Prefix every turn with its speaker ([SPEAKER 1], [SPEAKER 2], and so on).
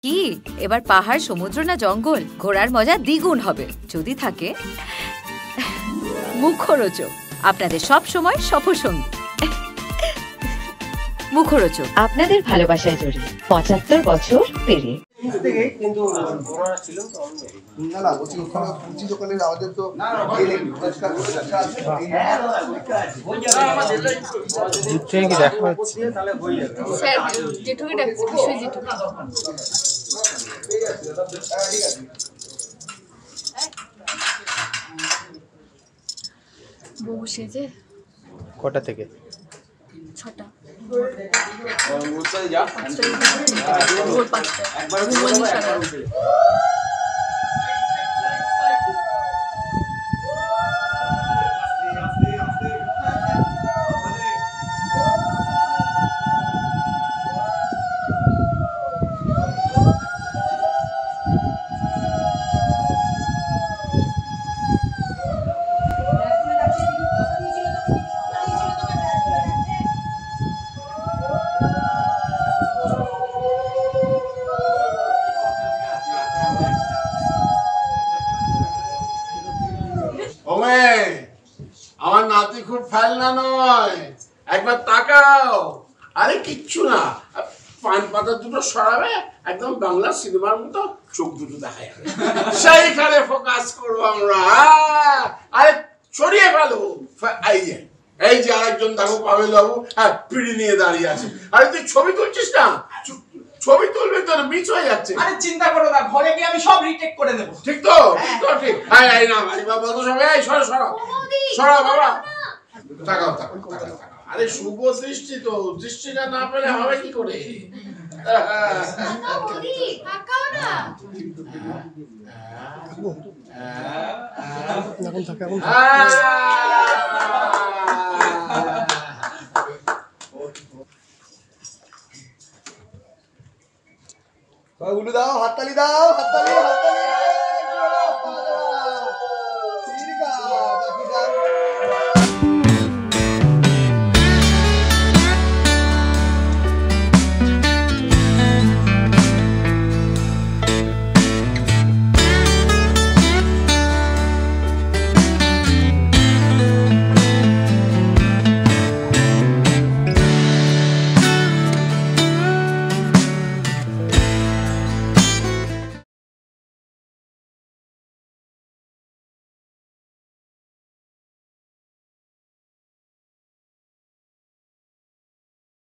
[SPEAKER 1] কি এবার পাহাড়, সমুদ্র না জঙ্গল? ঘোরার মজা দ্বিগুণ হবে যদি থাকে মুখরোচক, আপনাদের সব সময় সফরসঙ্গী। মুখরোচক, আপনাদের ভালোবাসায় জড়িয়ে ৭৫ বছর পেরিয়ে।
[SPEAKER 2] বহু সেজে
[SPEAKER 3] কটা থেকে?
[SPEAKER 2] ৬টা।
[SPEAKER 4] আমার নাতি খুব ফেলনা নয়, একবার তাকাও। আরে কিচ্ছু না, পান পাতা দুটো সরাবে, একদম বাংলা সিনেমার মতো চোখ দুটো দেখা যাবে, সেইখানে ফোকাস করবো আমরা। আরে সরিয়ে ফেলো। এই যে আরেকজন দেখো পাবেল বাবু, হ্যাঁ পিড়ি নিয়ে দাঁড়িয়ে আছে। আরে তুই ছবি তুলছিস না, ছবি তুলবে তোর মিস হয়ে যাচ্ছে।
[SPEAKER 5] আরে চিন্তা করো না, ঘরে গিয়ে আমি সব রিটেক করে দেব।
[SPEAKER 4] ঠিক তো? ঠিক তো? ঠিক। এই না ভাই বাবা, বলো সবাই, এই সরো সরো সরো বাবা, তাকাও তাকাও তাকাও। আরে শুভ দৃষ্টি তো, দৃষ্টিটা না পেলে হবে কি করে?
[SPEAKER 6] উলু দাও, হাততালি দাও, হাততালি হাততালি।